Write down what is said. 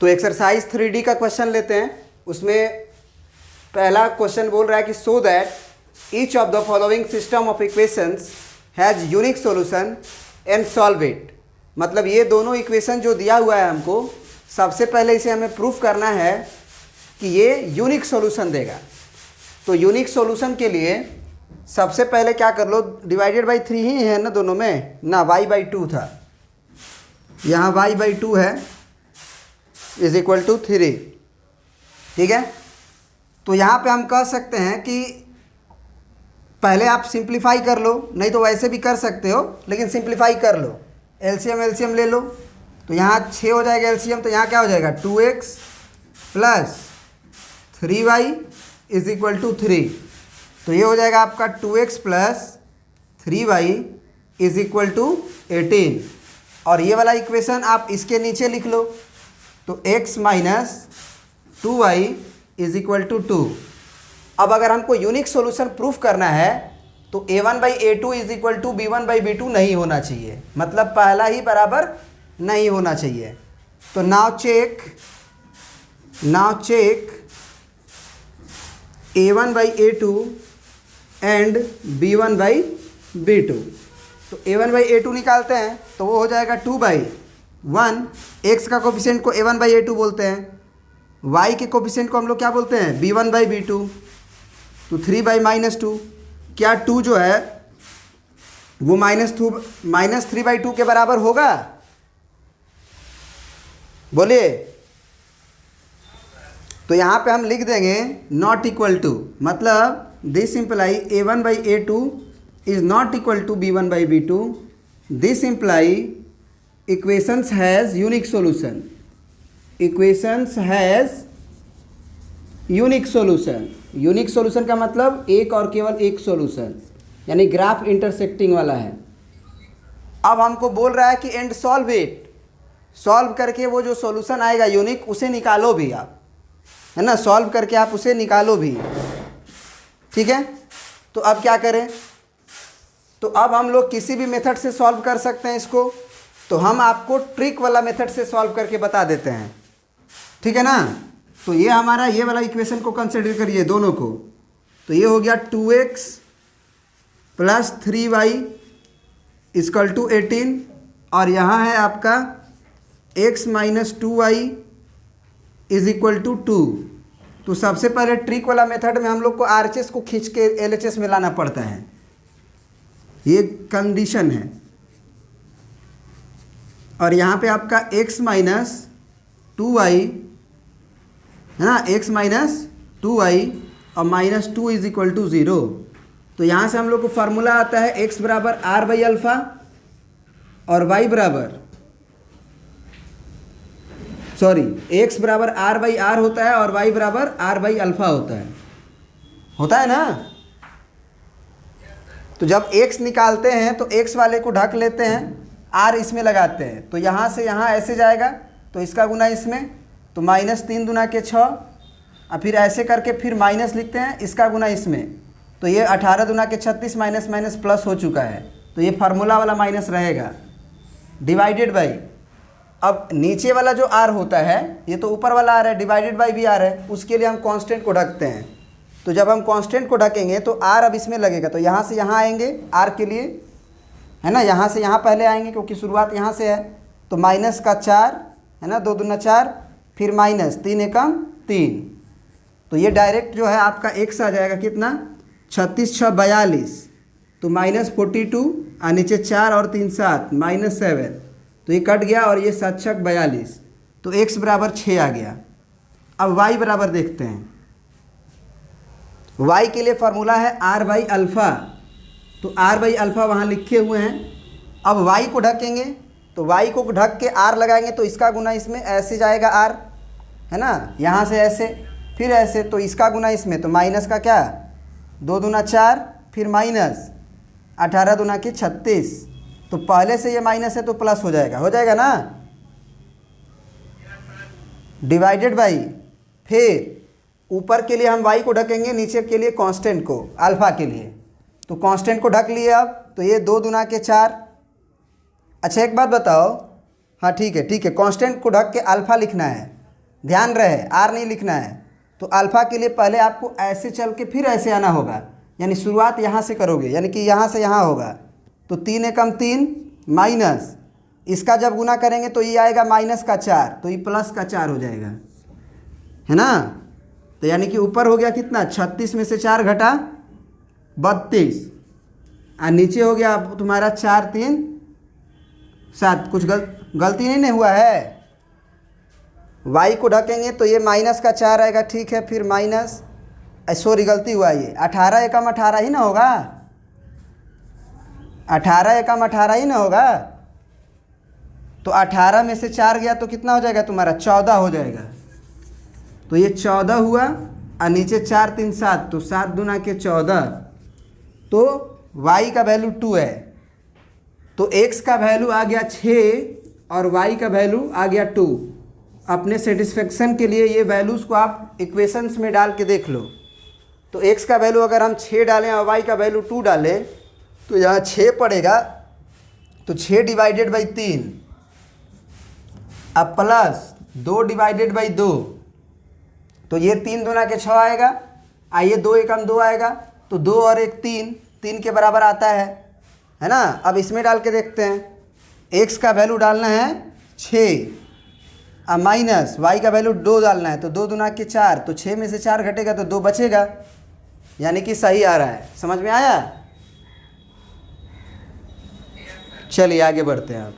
तो exercise 3D का question लेते हैं। उसमें पहला क्वेश्चन बोल रहा है कि so that each of the following system of equations has unique solution and solve it. मतलब ये दोनों इक्वेशन जो दिया हुआ है हमको, सबसे पहले इसे हमें प्रूफ करना है कि ये यूनिक सॉल्यूशन देगा। तो यूनिक सॉल्यूशन के लिए सबसे पहले क्या कर लो, डिवाइडेड बाई 3 ही है ना दोनों में ना, y/2 था, यहाँ y/2 है इज इक्वल टू 3। ठीक है, तो यहाँ पे हम कह सकते हैं कि पहले आप सिंप्लीफाई कर लो, नहीं तो वैसे भी कर सकते हो, लेकिन सिंप्लीफाई कर लो। एलसीएम ले लो, तो यहाँ 6 हो जाएगा एलसीएम, तो यहाँ क्या हो जाएगा 2x plus 3y is equal to 3। तो ये हो जाएगा आपका 2x plus 3y is equal to 18। और ये वाला इक्वेशन आप इसके नीचे लिख लो, तो x minus 2y is equal to 2। अब अगर हमको यूनिक सॉल्यूशन प्रूफ करना है तो a1/a2 is equal to b1/b2 नहीं होना चाहिए, मतलब पहला ही बराबर नहीं होना चाहिए। तो now check a1/a2 and b1/b2। तो a1/a2 निकालते हैं तो वो हो जाएगा 2/1। x का कोफिशिएंट को a1/a2 बोलते हैं, y के कोफिशिएंट को हम लोग क्या बोलते हैं b1/b2। तो 3/-2, क्या 2 जो है वो -3/2 के बराबर होगा? बोलिए। तो यहाँ पे हम लिख देंगे नॉट इक्वल टू, मतलब this imply a1/a2 is not equal to b1/b2। This imply equations has unique solution, equations has unique solution. Unique solution का मतलब एक और केवल एक सॉल्यूशन, यानी ग्राफ इंटरसेक्टिंग वाला है। अब हमको बोल रहा है कि एंड सॉल्व इट, सॉल्व करके वो जो सॉल्यूशन आएगा यूनिक उसे निकालो भी आप, है ना, सॉल्व करके आप उसे निकालो भी। ठीक है, तो अब क्या करें? तो अब हम लोग किसी भी मेथड से सॉल्व कर सकते हैं इसको, तो हम आपको ट्रिक वाला मेथड से सॉल्व करके बता देते हैं। ठीक है ना, तो ये हमारा ये वाला इक्वेशन को कंसिडर करिए दोनों को। तो ये हो गया 2x plus 3y equal to 18, और यहाँ है आपका x minus 2y is equal to 2। तो सबसे पहले ट्रिक वाला मेथड में हम लोग को RHS को खींच के LHS में लाना पड़ता है, ये कंडीशन है। और यहाँ पे आपका x माइनस 2y है ना, x माइनस 2y और -2 इज इक्वल टू 0। तो यहाँ से हम लोग को फार्मूला आता है x बराबर r/अल्फ़ा और y बराबर x बराबर r/r होता है और y बराबर r/अल्फ़ा होता है ना। तो जब x निकालते हैं तो x वाले को ढक लेते हैं, r इसमें लगाते हैं, तो यहाँ से यहाँ ऐसे जाएगा, तो इसका गुना इसमें, तो -3 दूना के 6, और फिर ऐसे करके फिर माइनस लिखते हैं, इसका गुना इसमें, तो ये 18 दूना के 36 माइनस प्लस हो चुका है, तो ये फार्मूला वाला माइनस रहेगा, डिवाइडेड बाई, अब नीचे वाला जो r होता है, ये तो ऊपर वाला r है, डिवाइडेड बाई भी r है, उसके लिए हम कांस्टेंट को ढकते हैं। तो जब हम कांस्टेंट को ढकेंगे तो r अब इसमें लगेगा, तो यहाँ से यहाँ आएंगे r के लिए, है ना, यहाँ से यहाँ पहले आएंगे क्योंकि शुरुआत यहाँ से है, तो -4 है ना, 2 दूना 4, फिर -3 एकम 3, तो ये डायरेक्ट जो है आपका x आ जाएगा कितना 36 6 42, तो -42, और नीचे 4 और 3 7 -7, तो ये कट गया, और ये 7 6 42, तो x बराबर 6 आ गया। अब y बराबर देखते हैं, y के लिए फार्मूला है r/अल्फ़ा, तो r/अल्फ़ा वहाँ लिखे हुए हैं। अब y को ढकेंगे, तो y को ढक के r लगाएंगे, तो इसका गुना इसमें ऐसे जाएगा r, है ना, यहाँ से ऐसे फिर ऐसे, तो इसका गुना इसमें, तो माइनस का क्या 2 दूना 4, फिर -18 दूना के 36, तो पहले से ये माइनस है तो प्लस हो जाएगा ना, डिवाइडेड बाई, फिर ऊपर के लिए हम y को ढकेंगे, नीचे के लिए कांस्टेंट को अल्फ़ा के लिए, तो कांस्टेंट को ढक लिए। अब तो ये 2 दूना के 4। अच्छा एक बात बताओ, हाँ ठीक है, कांस्टेंट को ढक के अल्फ़ा लिखना है, ध्यान रहे आर नहीं लिखना है। तो अल्फ़ा के लिए पहले आपको ऐसे चल के फिर ऐसे आना होगा, यानी शुरुआत यहाँ से करोगे, यानी कि यहाँ से यहाँ होगा। तो 3 एकम 3 माइनस, इसका जब गुना करेंगे तो ये आएगा माइनस का 4, तो ये प्लस का 4 हो जाएगा, है ना। तो यानी कि ऊपर हो गया कितना 36 में से 4 घटा 32, और नीचे हो गया अब तुम्हारा 4 3 7। कुछ गलती नहीं हुआ है। y को ढकेंगे तो ये माइनस का 4 आएगा, ठीक है। फिर माइनस, सॉरी गलती हुआ, ये 18 एकम 18 ही ना होगा, 18 एकम 18 ही ना होगा। तो 18 में से 4 गया तो कितना हो जाएगा तुम्हारा 14 हो जाएगा। तो ये 14 हुआ, और नीचे 4 3 7, तो 7 दूना के 14। तो y का वैल्यू 2 है, तो x का वैल्यू आ गया 6 और y का वैल्यू आ गया 2। अपने सेटिस्फेक्शन के लिए ये वैल्यूज़ को आप इक्वेशंस में डाल के देख लो। तो x का वैल्यू अगर हम 6 डालें और y का वैल्यू 2 डालें तो यहाँ 6 पड़ेगा, तो 6 डिवाइडेड बाई 3, अब प्लस 2 डिवाइडेड बाई 2, तो ये 3 दूना के 6 आएगा, आइए 2 एकम 2 आएगा, तो 2 और 1 3, 3 के बराबर आता है ना। अब इसमें डाल के देखते हैं, x का वैल्यू डालना है 6, अब माइनस y का वैल्यू 2 डालना है, तो 2 दूना के 4, तो 6 में से 4 घटेगा तो 2 बचेगा, यानी कि सही आ रहा है। समझ में आया? चलिए आगे बढ़ते हैं आप।